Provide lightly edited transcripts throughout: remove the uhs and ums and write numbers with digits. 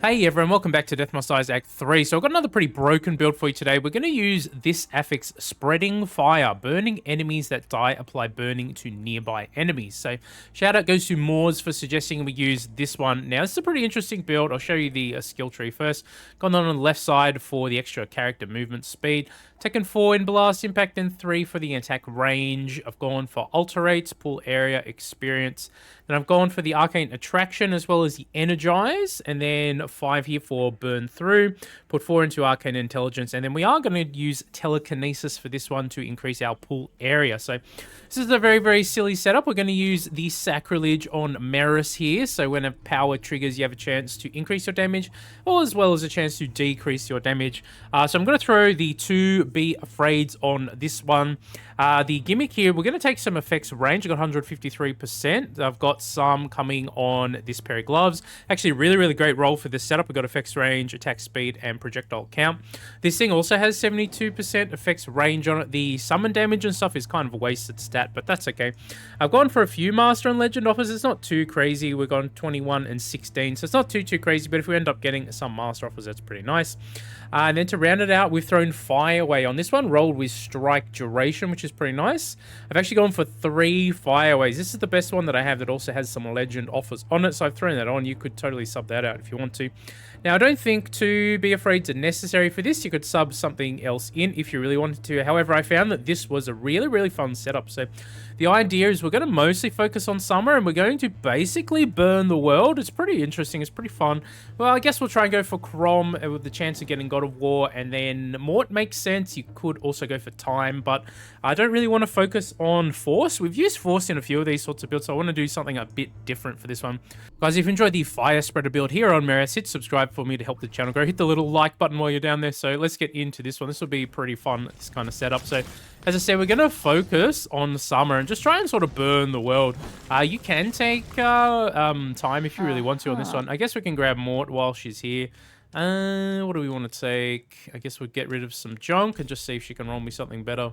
Hey everyone, welcome back to Death Must Die's Act 3. So I've got another pretty broken build for you today. We're going to use this affix, Spreading Fire. Burning enemies that die apply burning to nearby enemies. So shout out goes to Moors for suggesting we use this one. Now this is a pretty interesting build. I'll show you the skill tree first. Got on the left side for the extra character movement speed. Taken 4 in blast, impact, and 3 for the attack range. I've gone for alterates, pull area, experience. Then I've gone for the arcane attraction as well as the energize, and then 5 here for burn through. Put 4 into arcane intelligence, and then we are going to use telekinesis for this one to increase our pull area. So this is a very, very silly setup. We're going to use the sacrilege on Merris here. So when a power triggers, you have a chance to increase your damage, or as well as a chance to decrease your damage. So I'm going to throw the 2 Be Afraids on this one. The gimmick here, we're going to take some effects range. I've got 153%. I've got some coming on this pair of gloves. Actually, really, really great roll for this setup. We've got effects range, attack speed, and projectile count. This thing also has 72% effects range on it. The summon damage and stuff is kind of a wasted stat, but that's okay. I've gone for a few Master and Legend offers. It's not too crazy. We've gone 21 and 16, so it's not too crazy, but if we end up getting some Master offers, that's pretty nice. And then to round it out, we've thrown Fireway on this one, rolled with Strike Duration, which is pretty nice. I've actually gone for 3 Fireways. This is the best one that I have that also has some Legend offers on it, so I've thrown that on. You could totally sub that out if you want to. Now, I don't think to be afraid are necessary for this. You could sub something else in if you really wanted to. However, I found that this was a really, really fun setup. So the idea is we're going to mostly focus on summer, and we're going to basically burn the world. It's pretty interesting. It's pretty fun. Well, I guess we'll try and go for Crom with the chance of getting God of War, and then Mort makes sense. You could also go for Time, but I don't really want to focus on Force. We've used Force in a few of these sorts of builds, so I want to do something a bit different for this one. Guys, if you enjoyed the Fire Spreader build here on Merris, hit subscribe for me to help the channel grow. Hit the little like button while you're down there. So let's get into this one. This will be pretty fun, this kind of setup. So as I said, we're going to focus on summer and just try and sort of burn the world. You can take time if you really want to on this one. I guess we can grab Mort while she's here. What do we want to take? I guess we'll get rid of some junk and just see if she can roll me something better.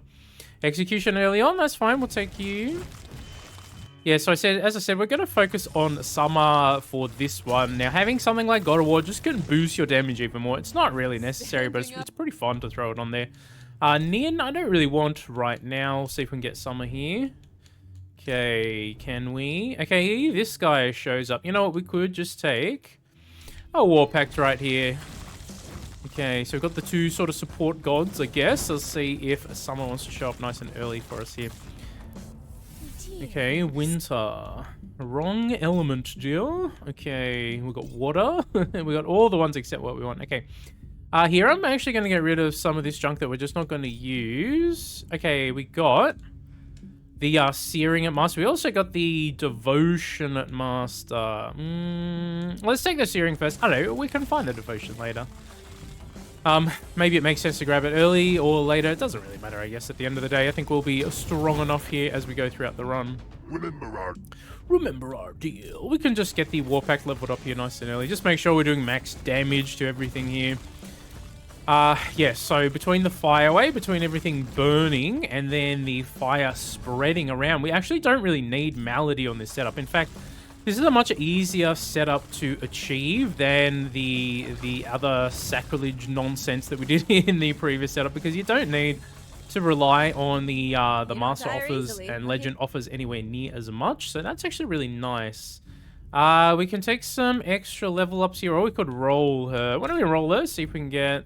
Execution early on, that's fine. We'll take you. Yeah, so as I said, we're going to focus on summer for this one. Now, having something like God of War just can boost your damage even more. It's not really necessary, but it's pretty fun to throw it on there. Nian, I don't really want right now. See if we can get summer here. Okay, can we? Okay, this guy shows up. You know what? We could just take a War Pact right here. Okay, so we've got the 2 sort of support gods, I guess. Let's see if summer wants to show up nice and early for us here. Okay, winter. Wrong element, deal. Okay, we've got water. We got all the ones except what we want. Okay. Here, I'm actually going to get rid of some of this junk that we're just not going to use. Okay, we got the Searing at Master. We also got the Devotion at Master. Let's take the Searing first. I don't know, we can find the Devotion later. Maybe it makes sense to grab it early or later. It doesn't really matter, I guess, at the end of the day. I think we'll be strong enough here as we go throughout the run. Remember our deal. We can just get the War Pact leveled up here nice and early. Just make sure we're doing max damage to everything here. Yeah, so between the Fireway, between everything burning, and then the fire spreading around, we actually don't really need Malady on this setup. In fact, this is a much easier setup to achieve than the other sacrilege nonsense that we did in the previous setup, because you don't need to rely on the Master offers and Legend offers anywhere near as much. So that's actually really nice. We can take some extra level ups here, or we could roll her. Why don't we roll her, see if we can get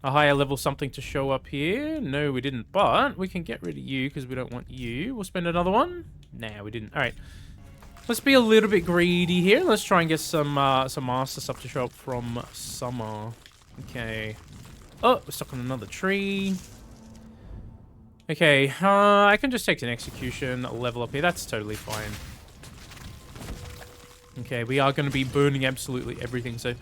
a higher level something to show up here. No, we didn't, but we can get rid of you because we don't want you. We'll spend another one. Nah, we didn't. All right. Let's be a little bit greedy here. Let's try and get some Master stuff to show up from summer. Okay. Oh, we're stuck on another tree. Okay, I can just take an execution level up here. That's totally fine. Okay, we are going to be burning absolutely everything. So,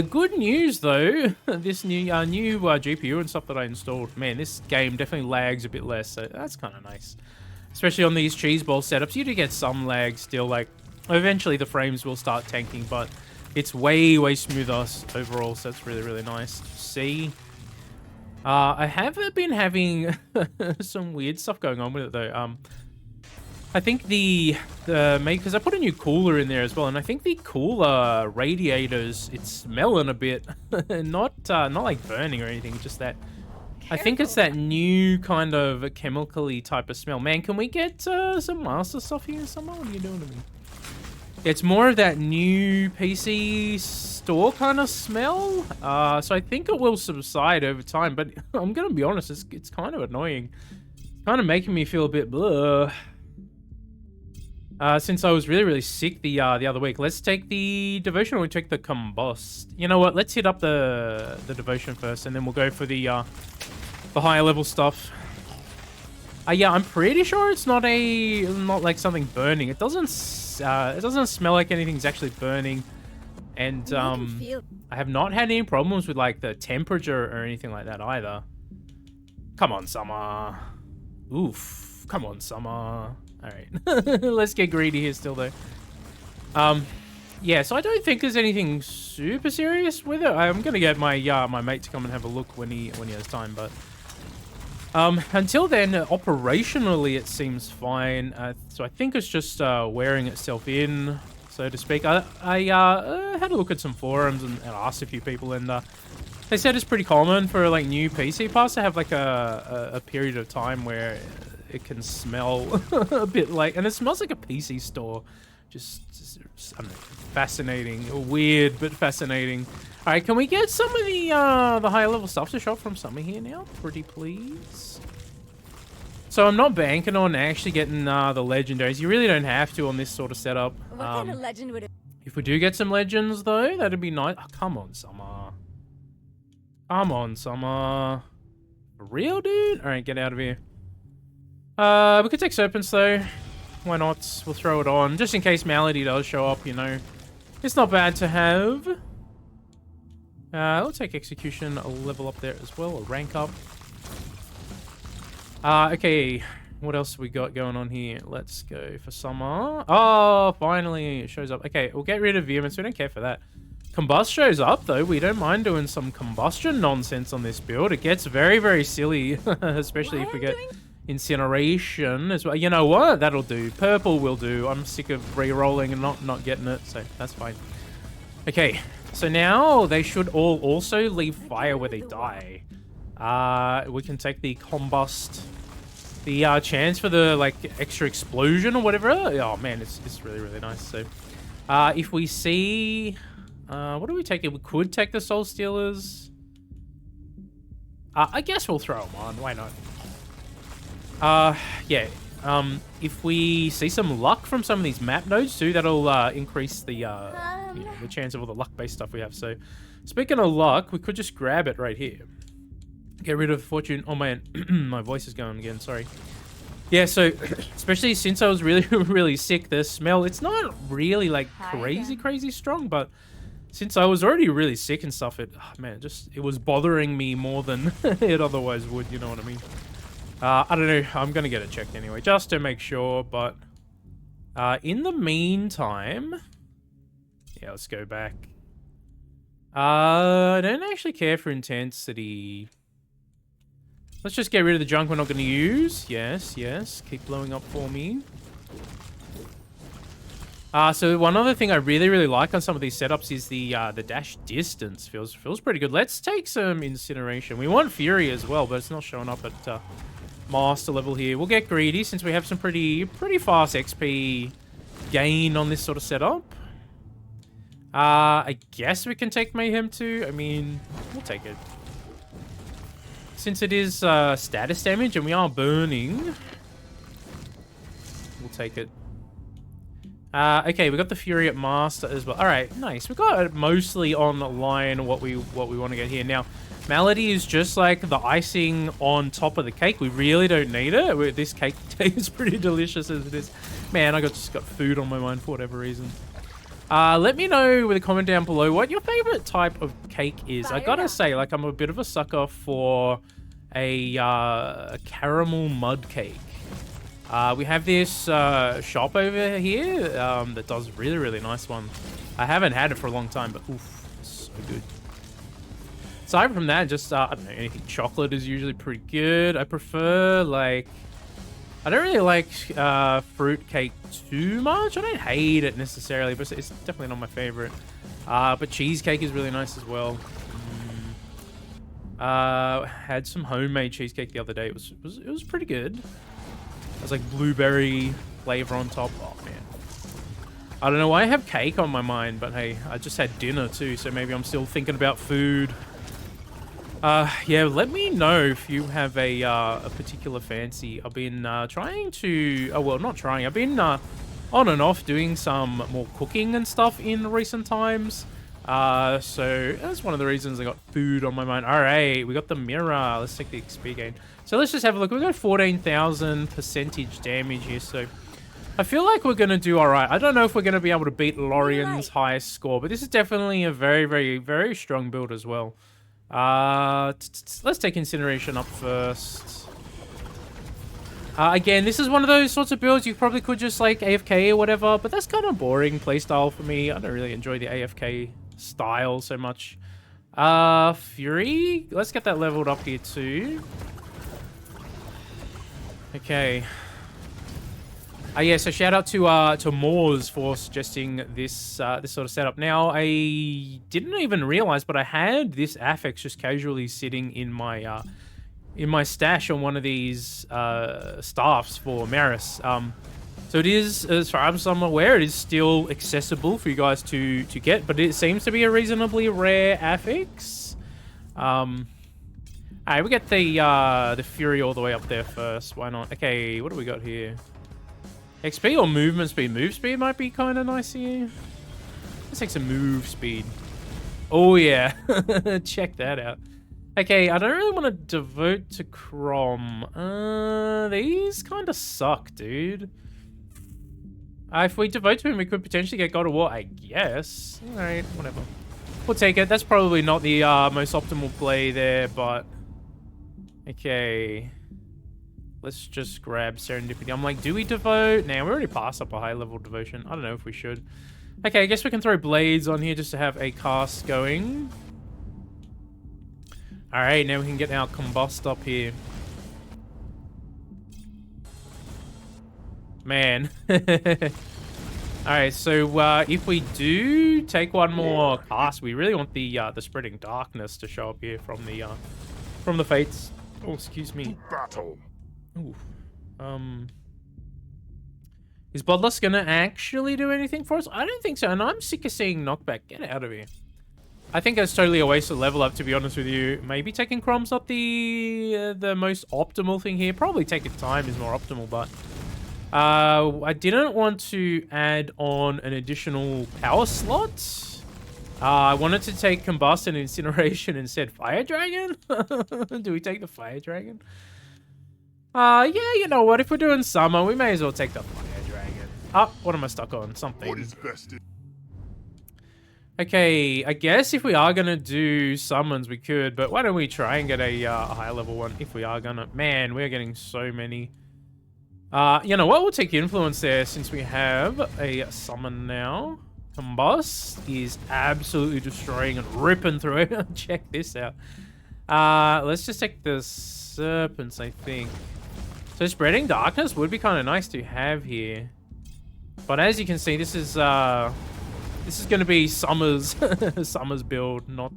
good news though. This new GPU and stuff that I installed. Man, this game definitely lags a bit less. So that's kind of nice. Especially on these cheese ball setups, you do get some lag still. Like, eventually the frames will start tanking, but it's way, way smoother overall. So that's really, really nice to see. I have been having some weird stuff going on with it though. I think the because I put a new cooler in there as well, and I think the cooler radiators, it's smelling a bit, not like burning or anything, just that. I think it's that new kind of chemically type of smell. Man, can we get some master stuff here somewhere? What are you doing to me? It's more of that new PC store kind of smell. So I think it will subside over time, but I'm gonna be honest, it's kind of annoying. Kind of making me feel a bit blah. Since I was really sick the other week, let's take the devotion or we take the combust. You know what? Let's hit up the devotion first, and then we'll go for the higher level stuff. Yeah, I'm pretty sure it's not like something burning. It doesn't smell like anything's actually burning, and I have not had any problems with like the temperature or anything like that either. Come on, Summer. Oof. Come on, Summer. All right, let's get greedy here still though. Yeah, so I don't think there's anything super serious with it. I'm gonna get my my mate to come and have a look when he has time, but until then, operationally it seems fine. So I think it's just wearing itself in, so to speak. I had a look at some forums and asked a few people, and they said it's pretty common for like new PC parts to have like a period of time where it can smell a bit like, and it smells like a PC store. Just I don't know, fascinating, weird but fascinating. All right, can we get some of the higher level stuff to shop from Summer here now? Pretty please. So I'm not banking on actually getting the legendaries. You really don't have to on this sort of setup. What kind of legend would it? If we do get some legends though, that'd be nice. Oh, come on, Summer. Come on, Summer. For real, dude? All right, get out of here. We could take Serpents though. Why not? We'll throw it on just in case Malady does show up, you know. It's not bad to have. We'll take Execution a level up there as well, a rank up. Okay, what else we got going on here? Let's go for Summer. Oh, finally it shows up. Okay, we'll get rid of Vehemence. We don't care for that. Combust shows up though. We don't mind doing some combustion nonsense on this build. It gets very silly, especially if we get Incineration as well. You know what? That'll do. Purple will do. I'm sick of re-rolling and not getting it, so that's fine. Okay, so now they should all also leave fire where they die. We can take the combust, the chance for the like extra explosion or whatever. Oh man, it's really nice. So if we see what do we take? We could take the Soul Stealers. I guess we'll throw them on. Why not? Yeah. If we see some luck from some of these map nodes too, that'll increase the you know, the chance of all the luck-based stuff we have. So, speaking of luck, we could just grab it right here. Get rid of Fortune. Oh man, my voice is going again. Sorry. Yeah. So, especially since I was really sick, the smell, it's not really like crazy strong, but since I was already really sick and stuff, it was bothering me more than it otherwise would. You know what I mean? I don't know. I'm going to get it checked anyway, just to make sure. But in the meantime, yeah, let's go back. I don't actually care for intensity. Let's just get rid of the junk we're not going to use. Yes. Keep blowing up for me. So one other thing I really like on some of these setups is the dash distance. Feels pretty good. Let's take some incineration. We want Fury as well, but it's not showing up at master level here. We'll get greedy since we have some pretty fast XP gain on this sort of setup. I guess we can take Mayhem too. I mean, we'll take it. Since it is status damage and we are burning, we'll take it. Okay, we got the Fury at Master as well. All right, nice. We got mostly online what we want to get here. Now, Malady is just like the icing on top of the cake. We really don't need it. This cake tastes pretty delicious as it is. Man, I just got food on my mind for whatever reason. Let me know with a comment down below what your favorite type of cake is. I gotta say, like, I'm a bit of a sucker for a caramel mud cake. We have this shop over here that does really nice one. I haven't had it for a long time, but oof, it's so good. Aside from that, just I don't know, anything chocolate is usually pretty good. I prefer like I don't really like fruit cake too much. I don't hate it necessarily, but it's definitely not my favorite. But cheesecake is really nice as well. Had some homemade cheesecake the other day. It was pretty good. It was like blueberry flavor on top. Oh man, I don't know why I have cake on my mind, but hey, I just had dinner too, so maybe I'm still thinking about food. Yeah, let me know if you have a particular fancy. I've been trying to, oh well, not trying. I've been on and off doing some more cooking and stuff in recent times. So that's one of the reasons I got food on my mind. All right, we got the mirror. Let's take the XP gain. So let's just have a look. We've got 14,000 percentage damage here. So I feel like we're going to do all right. I don't know if we're going to be able to beat Lorian's highest score, but this is definitely a very, very, very strong build as well. Let's take Incineration up first. Again, this is one of those sorts of builds you probably could just like AFK or whatever, but that's kind of boring playstyle for me. I don't really enjoy the AFK style so much. Fury, let's get that leveled up here too. Okay. Yeah, so shout out to Moors for suggesting this this sort of setup. Now, I didn't even realize, but I had this affix just casually sitting in my stash on one of these staffs for Merris. So it is, as far as I'm aware, it is still accessible for you guys to get, but it seems to be a reasonably rare affix. Alright, we get the Fury all the way up there first. Why not? Okay, what do we got here? XP or movement speed? Move speed might be kind of nice here. Let's take some move speed. Oh yeah, check that out. Okay, I don't really want to devote to Crom. These kind of suck, dude. If we devote to him, we could potentially get God of War, I guess. Alright, whatever. We'll take it. That's probably not the most optimal play there, but... Okay. Let's just grab Serendipity. I'm like, do we devote? Nah, we already passed up a high-level devotion. I don't know if we should. Okay, I guess we can throw Blades on here just to have a cast going. Alright, now we can get our Combust up here. Man. Alright, so if we do take one more cast, we really want the Spreading Darkness to show up here from the Fates. Oh, excuse me. Battle. Ooh. Is Bloodlust gonna actually do anything for us? I don't think so, and I'm sick of seeing knockback. Get out of here. I think that's totally a waste of level up, to be honest with you. Maybe taking Crom's not the most optimal thing here. Probably taking time is more optimal, but I didn't want to add on an additional power slot. I wanted to take Combust and Incineration instead. Fire Dragon? Do we take the Fire Dragon? Yeah, you know what? If we're doing summer, we may as well take the Fire Dragon. Oh, what am I stuck on? Something. What is best? Okay, I guess if we are gonna do summons, we could, but why don't we try and get a higher level one if we are gonna... Man, we're getting so many. You know what? We'll take Influence there since we have a summon now. Combust is absolutely destroying and ripping through it. Check this out. Let's just take the Serpents, I think. So Spreading Darkness would be kind of nice to have here. But as you can see, this is going to be Summer's Summer's build, not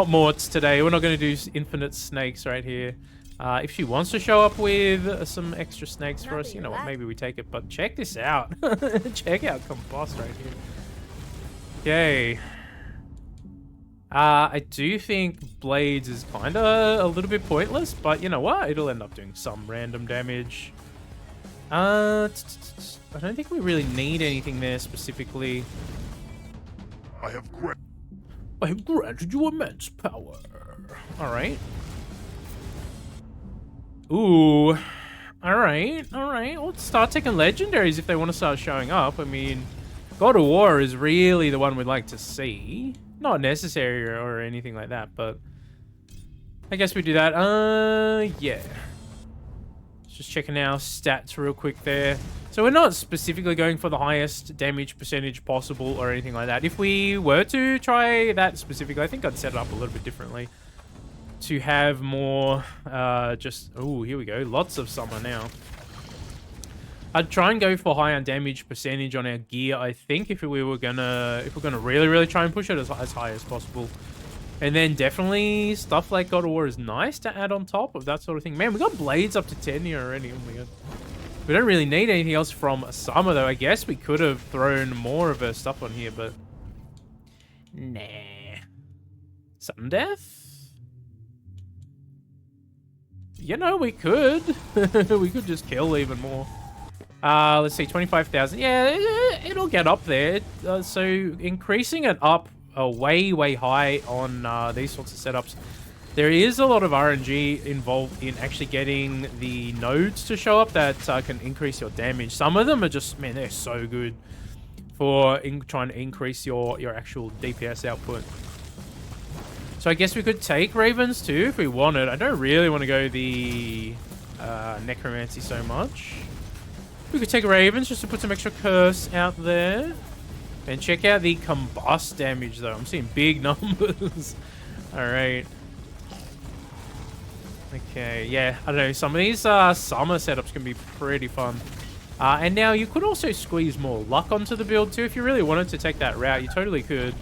Mort's today. We're not going to do infinite snakes right here. If she wants to show up with some extra snakes for us, you know what, maybe we take it. But check this out. Check out Combust right here. Okay. I do think Blades is kind of a little bit pointless, but you know what? It'll end up doing some random damage. I don't think we really need anything there specifically. I have granted you immense power. All right. Ooh. All right. Let's start taking legendaries if they want to start showing up. I mean, God of War is really the one we'd like to see. Not necessary or anything like that, but I guess we do that. Yeah. Just checking our stats real quick there. So we're not specifically going for the highest damage percentage possible or anything like that. If we were to try that specifically, I think I'd set it up a little bit differently. To have more, just... Oh, here we go. Lots of summer now. I'd try and go for high on damage percentage on our gear, I think, if we're gonna really, really try and push it as high as possible. And then definitely stuff like God of War is nice to add on top of that sort of thing. Man, we got blades up to 10 here already. Oh my god. We don't really need anything else from Summer, though. I guess we could have thrown more of her stuff on here, but... Nah. Sudden death? You know, we could. We could just kill even more. Let's see, 25,000. Yeah, it'll get up there. So increasing it up way, way high on these sorts of setups. There is a lot of RNG involved in actually getting the nodes to show up that can increase your damage. Some of them are just, man, they're so good for trying to increase your actual DPS output. So I guess we could take Ravens too if we wanted. I don't really want to go the Necromancy so much. We could take Ravens just to put some extra curse out there. And check out the combust damage though. I'm seeing big numbers. Alright. Okay, yeah, I don't know. Some of these summer setups can be pretty fun. And now you could also squeeze more luck onto the build too. If you really wanted to take that route, you totally could.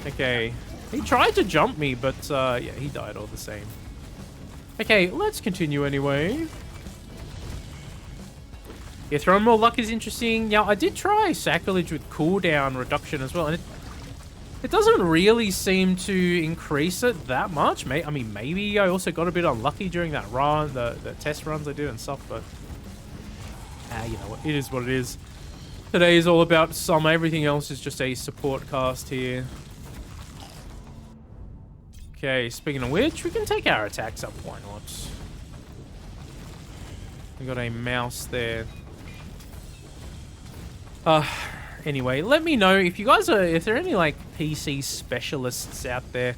Okay. He tried to jump me, but yeah, he died all the same. Okay, let's continue anyway. Yeah, throwing more luck is interesting. Yeah, I did try Sacrilege with cooldown reduction as well, and it doesn't really seem to increase it that much. I mean, maybe I also got a bit unlucky during that run, the test runs I do and stuff, but... you know what, it is what it is. Today is all about Summer. Everything else is just a support cast here. Okay, speaking of which, we can take our attacks up, why not? We got a mouse there. Anyway, let me know if you guys are, if there are any like PC specialists out there.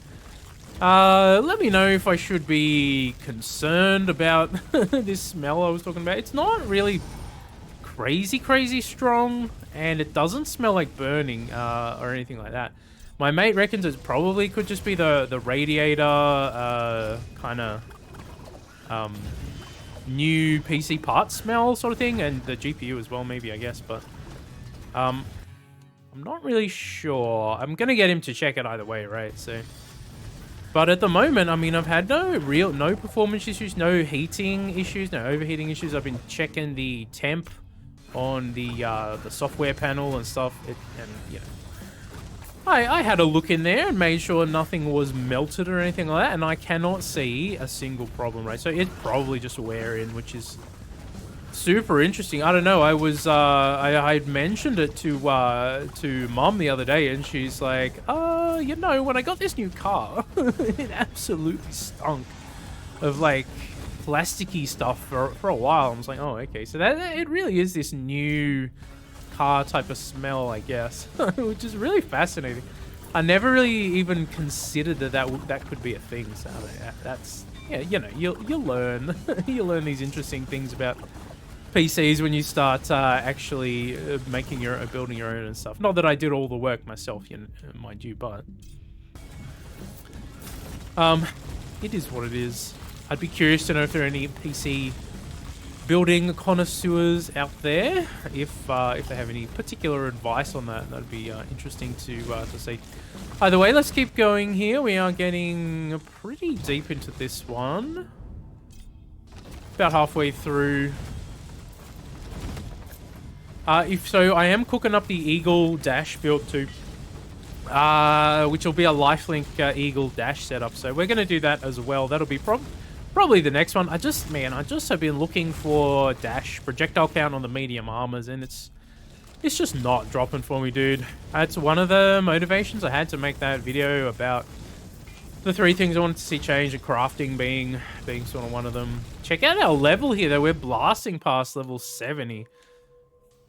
Let me know if I should be concerned about this smell I was talking about. It's not really crazy strong, and it doesn't smell like burning or anything like that. My mate reckons it probably could just be the radiator kind of new PC part smell sort of thing, and the GPU as well, maybe, I guess, but I'm not really sure. I'm gonna get him to check it either way, right? So, but at the moment, I mean, I've had no performance issues, no heating issues, no overheating issues. I've been checking the temp on the software panel and stuff, and you know, I had a look in there and made sure nothing was melted or anything like that, and I cannot see a single problem, right? So it's probably just wear-in, which is super interesting. I don't know. I was I mentioned it to Mom the other day, and she's like, you know, when I got this new car, it absolutely stunk of like plasticky stuff for a while. I was like, oh, okay. So that it really is this new car type of smell, I guess, which is really fascinating. I never really even considered that could be a thing. So that's, yeah, you know, you'll learn you learn these interesting things about PCs when you start actually building your own and stuff. Not that I did all the work myself, you know, mind you, but it is what it is. I'd be curious to know if there are any PC building connoisseurs out there, if they have any particular advice on that. That'd be interesting to see. Either way, let's keep going here. We are getting pretty deep into this one. About halfway through. If so, I am cooking up the Eagle Dash build too, which will be a lifelink Eagle Dash setup. So we're going to do that as well. That'll be probably the next one. I just have been looking for dash projectile count on the medium armors, and it's just not dropping for me, dude. That's one of the motivations I had to make that video about the 3 things I wanted to see change, and crafting being sort of one of them. Check out our level here, though. We're blasting past level 70.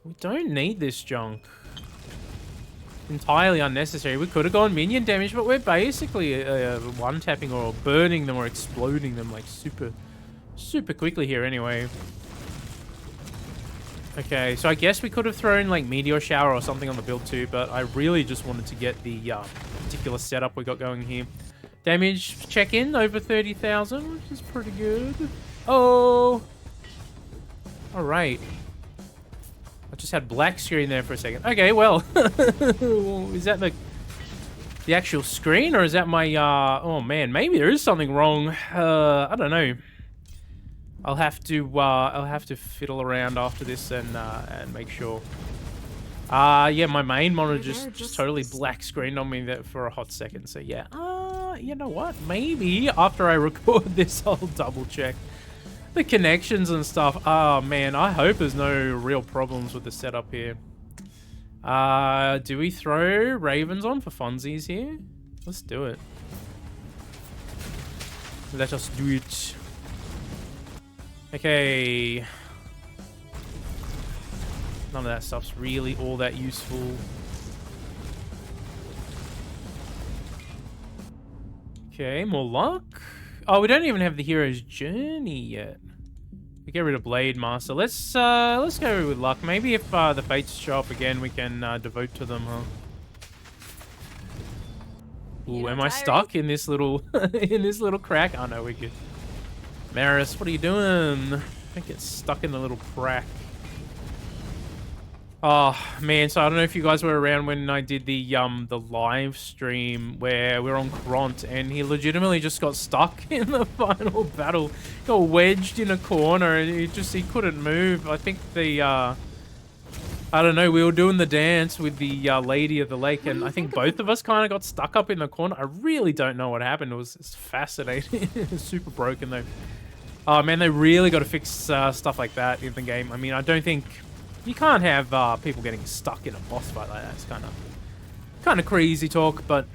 We don't need this junk. Entirely unnecessary. We could have gone minion damage, but we're basically one-tapping or burning them or exploding them like super quickly here anyway. Okay, so I guess we could have thrown like meteor shower or something on the build too, but I really just wanted to get the particular setup we got going here. Damage check-in over 30,000, which is pretty good. Oh! Alright. I just had black screen there for a second. Okay, well, is that the actual screen, or is that my, oh man, maybe there is something wrong. I don't know. I'll have to fiddle around after this and make sure. Yeah, my main monitor just totally black screened on me there for a hot second. So yeah, you know what? Maybe after I record this, I'll double check the connections and stuff. Oh man, I hope there's no real problems with the setup here. Do we throw ravens on for funsies here? Let's do it. Let us do it. Okay. None of that stuff's really all that useful. Okay, more luck. Oh, we don't even have the hero's journey yet. We get rid of Blade Master. Let's go with luck. Maybe if the fates show up again, we can devote to them, huh? Ooh, am I stuck in this little in this little crack? Oh no, we're good. Merris, what are you doing? Don't get stuck in the little crack. Oh man, so I don't know if you guys were around when I did the live stream where we're on Kront and he legitimately just got stuck in the final battle. Got wedged in a corner and he couldn't move. I think the I don't know, we were doing the dance with the Lady of the Lake and I think both of us kind of got stuck up in the corner. I really don't know what happened. It's fascinating. It's super broken though. Oh man, they really got to fix stuff like that in the game. I mean, I don't think you can't have people getting stuck in a boss fight like that. It's kind of crazy talk, but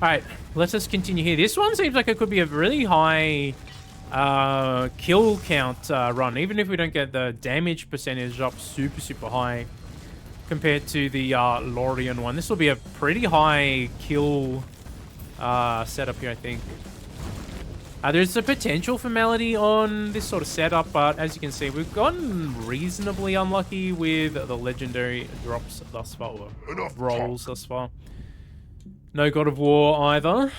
all right, let's just continue here. This one seems like it could be a really high kill count run, even if we don't get the damage percentage up super high compared to the Lorien one. This will be a pretty high kill setup here, I think. There's a potential for Melody on this sort of setup, but as you can see, we've gotten reasonably unlucky with the legendary drops thus far, or rolls thus far. No God of War either.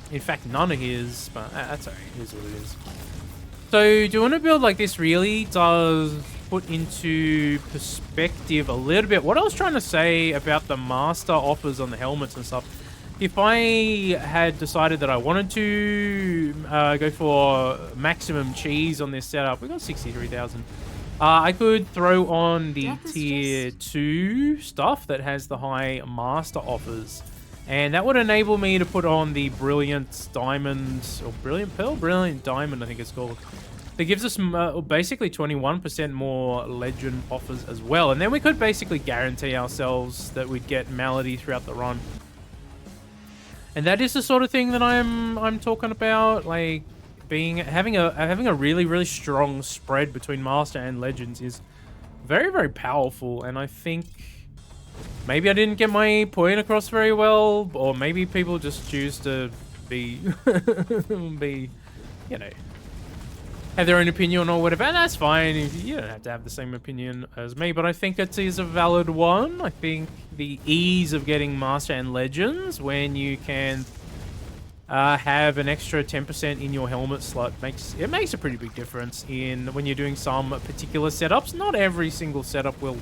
In fact, none of his, but that's alright, here's what it is. So, doing a build like this really does put into perspective a little bit what I was trying to say about the master offers on the helmets and stuff. If I had decided that I wanted to go for maximum cheese on this setup, we got 63,000. I could throw on the tier 2 stuff that has the high master offers. And that would enable me to put on the Brilliant Diamond, or Brilliant Pearl? Brilliant Diamond, I think it's called. That gives us basically 21% more legend offers as well. And then we could basically guarantee ourselves that we'd get Melody throughout the run. And that is the sort of thing that I'm talking about, like having a really strong spread between Master and Legends is very powerful, and I think maybe I didn't get my point across very well, or maybe people just choose to be you know, have their own opinion or whatever, and that's fine. You don't have to have the same opinion as me, but I think it is a valid one. I think the ease of getting Master and Legends when you can have an extra 10% in your helmet slot makes a pretty big difference in when you're doing some particular setups. Not every single setup will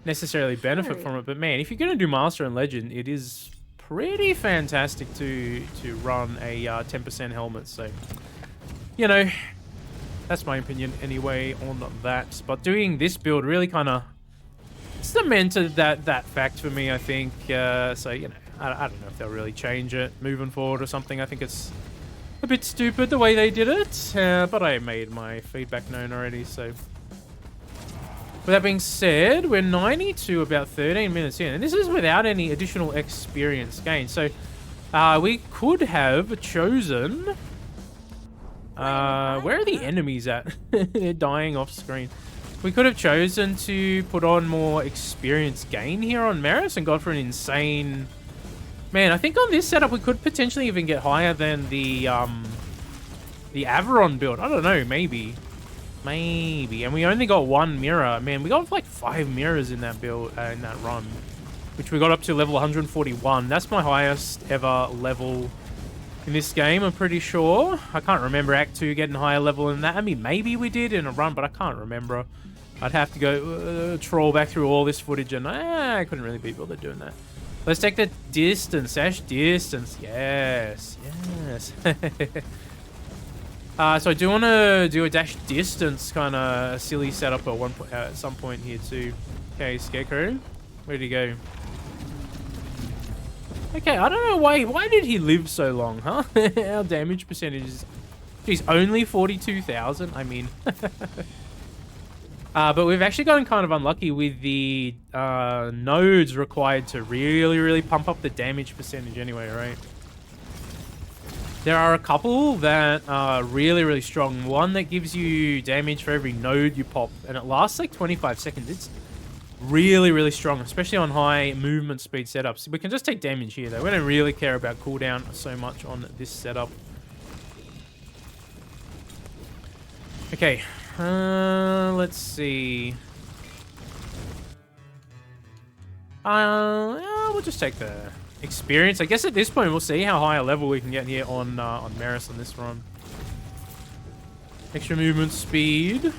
necessarily benefit from it, but man, if you're going to do Master and Legend, it is pretty fantastic to run a 10% helmet. So, you know, that's my opinion anyway on that. But doing this build really kind of cemented that fact for me, I think. So, you know, I don't know if they'll really change it moving forward or something. I think it's a bit stupid the way they did it. But I made my feedback known already, so. With that being said, we're 90 to about 13 minutes in. And this is without any additional experience gain. So, we could have chosen... where are the enemies at? They're dying off screen. We could have chosen to put on more experience gain here on Merris and gone for an insane... Man, I think on this setup we could potentially even get higher than the Averon build. I don't know, maybe. Maybe. And we only got 1 mirror. Man, we got like 5 mirrors in that build, in that run. Which we got up to level 141. That's my highest ever level in this game, I'm pretty sure. I can't remember Act 2 getting higher level than that. I mean, maybe we did in a run, but I can't remember. I'd have to go troll back through all this footage, and I couldn't really be bothered doing that. Let's take the distance, Ash. Distance. Yes. Yes. So I do want to do a dash distance kind of silly setup at some point here too. Okay, Scarecrow. Where'd he go? Okay, I don't know why did he live so long, huh? Our damage percentage is... Geez, only 42,000? I mean... but we've actually gotten kind of unlucky with the nodes required to really pump up the damage percentage anyway, right? There are a couple that are really strong. One that gives you damage for every node you pop, and it lasts like 25 seconds. It's really strong, especially on high movement speed setups. We can just take damage here, though. We don't really care about cooldown so much on this setup. Okay, let's see. We'll just take the experience. I guess at this point we'll see how high a level we can get here on Merris on this run. Extra movement speed.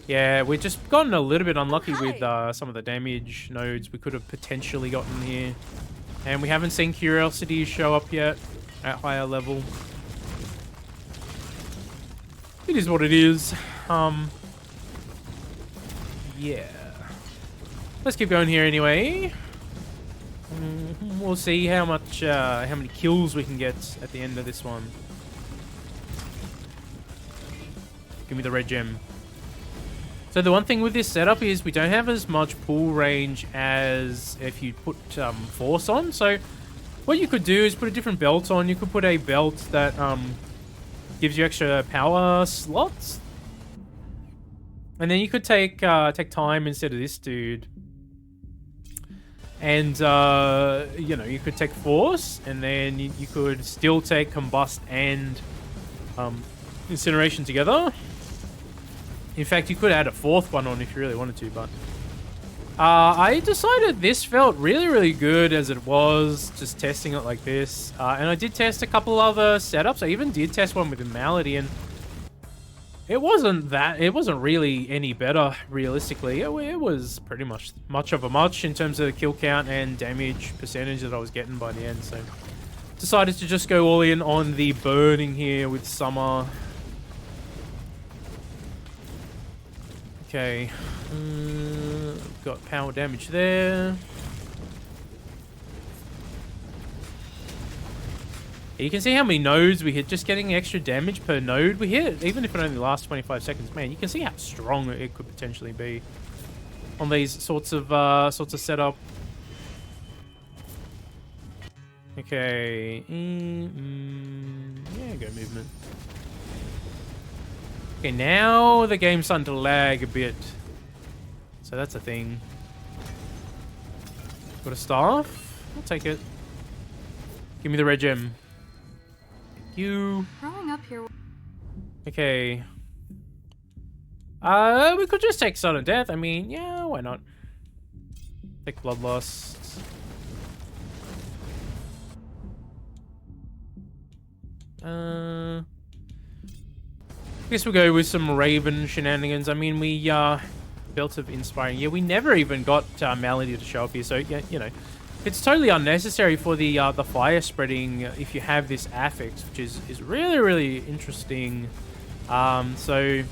Yeah, we've just gotten a little bit unlucky with some of the damage nodes we could have potentially gotten here. And we haven't seen Curiosity show up yet at higher level. It is what it is. Yeah. Let's keep going here anyway. We'll see how many kills we can get at the end of this one. Give me the red gem. So the one thing with this setup is we don't have as much pull range as if you put force on. So what you could do is put a different belt on. You could put a belt that gives you extra power slots, and then you could take time instead of this dude. And you know, you could take force, and then you could still take combust and incineration together. In fact, you could add a fourth one on if you really wanted to, but I decided this felt really good as it was, just testing it like this. And I did test a couple other setups. I even did test one with a Malady, and it wasn't really any better, realistically. It was pretty much of a much in terms of the kill count and damage percentage that I was getting by the end, so decided to just go all in on the burning here with Summer. Okay, got power damage there. You can see how many nodes we hit, just getting extra damage per node we hit, even if it only lasts 25 seconds. Man, you can see how strong it could potentially be on these sorts of setup. Okay, yeah, go movement. Okay, now the game's starting to lag a bit. So that's a thing. Got a staff? I'll take it. Give me the red gem. Thank you. Growing up here. Okay. We could just take sudden death. I mean, yeah, why not? Take bloodlust. I guess we'll go with some Raven shenanigans. I mean, we, Belt of Inspiring. Yeah, we never even got Malady to show up here, so, yeah, you know. It's totally unnecessary for the fire spreading if you have this affix, which is really interesting. So,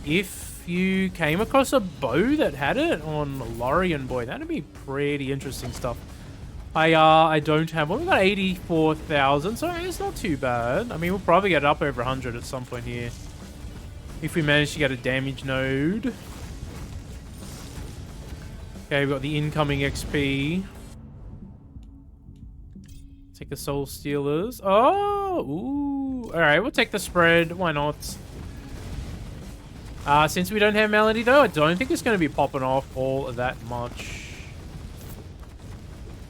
if you came across a bow that had it on Lorien, boy, that'd be pretty interesting stuff. I don't have one. We've got 84,000, so it's not too bad. I mean, we'll probably get up over 100 at some point here. If we manage to get a damage node. Okay, we've got the incoming XP. Take the Soul Stealers. Oh, ooh. Alright, we'll take the spread. Why not? Since we don't have Malady, though, I don't think it's going to be popping off all that much.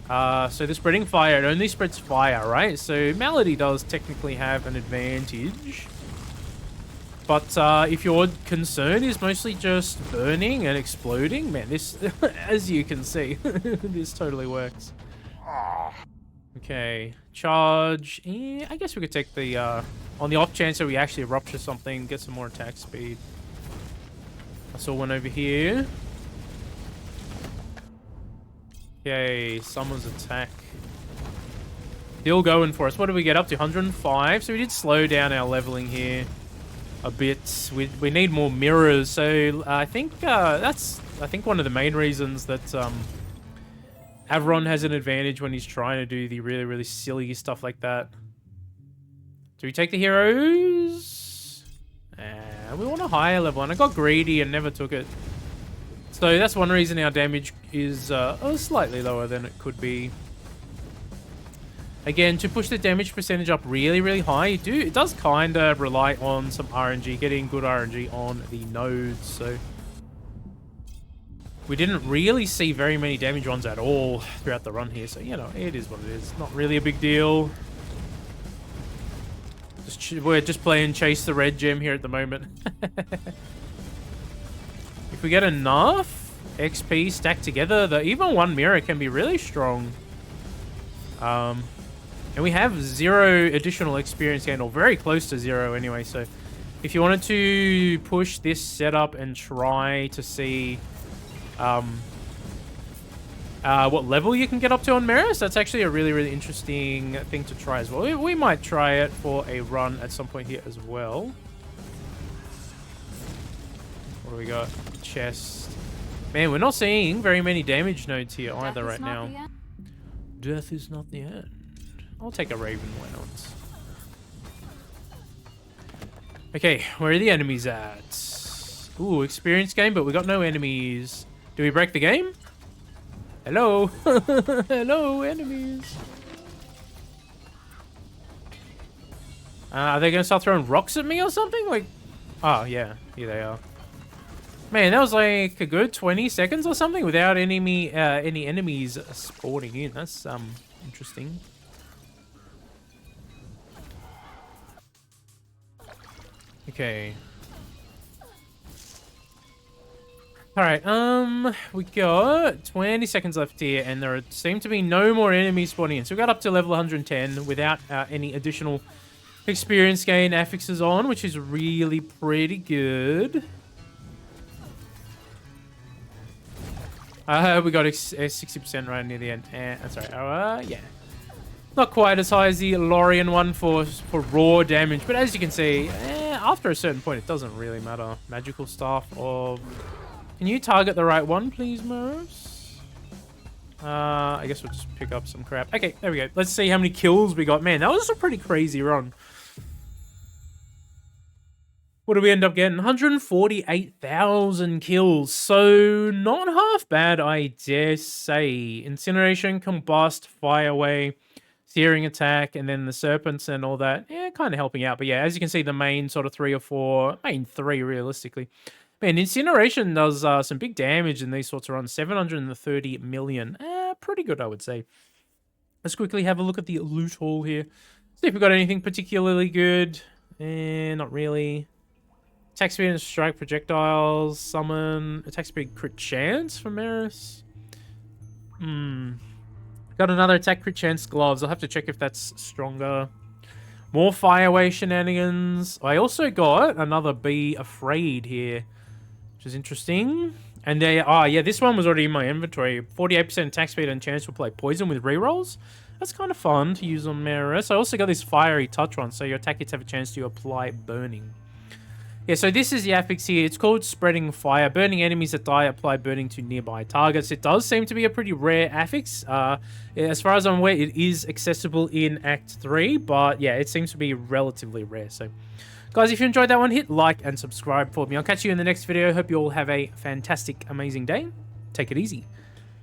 So the spreading fire, it only spreads fire, right? So Malady does technically have an advantage. But if your concern is mostly just burning and exploding, man, this, as you can see, this totally works. Okay, charge. I guess we could take the, on the off chance that we actually rupture something, get some more attack speed. I saw one over here. Okay, someone's attack. Still going for us. What did we get up to? 105. So we did slow down our leveling here a bit. We need more mirrors. So I think that's one of the main reasons that Avron has an advantage when he's trying to do the really, really silly stuff like that. Do we take the heroes? We want a higher level, and I got greedy and never took it. So that's one reason our damage is slightly lower than it could be. Again, to push the damage percentage up really, really high, it does kind of rely on some RNG, getting good RNG on the nodes. So we didn't really see very many damage runs at all throughout the run here. So, you know, it is what it is. Not really a big deal. We're just playing Chase the Red Gem here at the moment. If we get enough XP stacked together, even one mirror can be really strong. And we have 0 additional experience gain, or very close to 0 anyway. So if you wanted to push this setup and try to see what level you can get up to on Merris, that's actually a really, really interesting thing to try as well. We might try it for a run at some point here as well. What do we got? Chest. Man, we're not seeing very many damage nodes here either right now. Death is not the end. I'll take a Raven, why not? Okay, where are the enemies at? Ooh, experience game, but we got no enemies. Do we break the game? Hello? Hello, enemies. Are they gonna start throwing rocks at me or something? Like, oh yeah, here they are. Man, that was like a good 20 seconds or something without any enemies spawning in. That's interesting. Okay. Alright, we got 20 seconds left here, and there seem to be no more enemies spawning in. So we got up to level 110 without any additional experience gain affixes on, which is really pretty good. We got 60% right near the end. That's right. Yeah. Not quite as high as the Lorien one for raw damage, but as you can see, after a certain point, it doesn't really matter. Magical stuff of... Can you target the right one, please, Merris? I guess we'll just pick up some crap. Okay, there we go. Let's see how many kills we got. Man, that was a pretty crazy run. What do we end up getting? 148,000 kills. So, not half bad, I dare say. Incineration, Combust, Fire Away, Searing Attack, and then the Serpents and all that. Yeah, kind of helping out. But yeah, as you can see, the main sort of 3 or 4, main 3 realistically. Man, Incineration does some big damage in these sorts of runs. 730 million. Pretty good, I would say. Let's quickly have a look at the loot haul here. See if we got anything particularly good. Not really. Attack speed and strike projectiles. Summon. Attack speed crit chance for Merris. Got another attack crit chance gloves. I'll have to check if that's stronger. More Fireway shenanigans. I also got another Be Afraid here, which is interesting. And they, yeah, this one was already in my inventory. 48% attack speed and chance to play poison with rerolls. That's kind of fun to use on Merris. I also got this Fiery Touch one, so your attack hits have a chance to apply burning. Yeah, so this is the affix here. It's called Spreading Fire. Burning enemies that die apply burning to nearby targets. It does seem to be a pretty rare affix. As far as I'm aware, it is accessible in Act 3, but yeah, it seems to be relatively rare. So, guys, if you enjoyed that one, hit like and subscribe for me. I'll catch you in the next video. Hope you all have a fantastic, amazing day. Take it easy.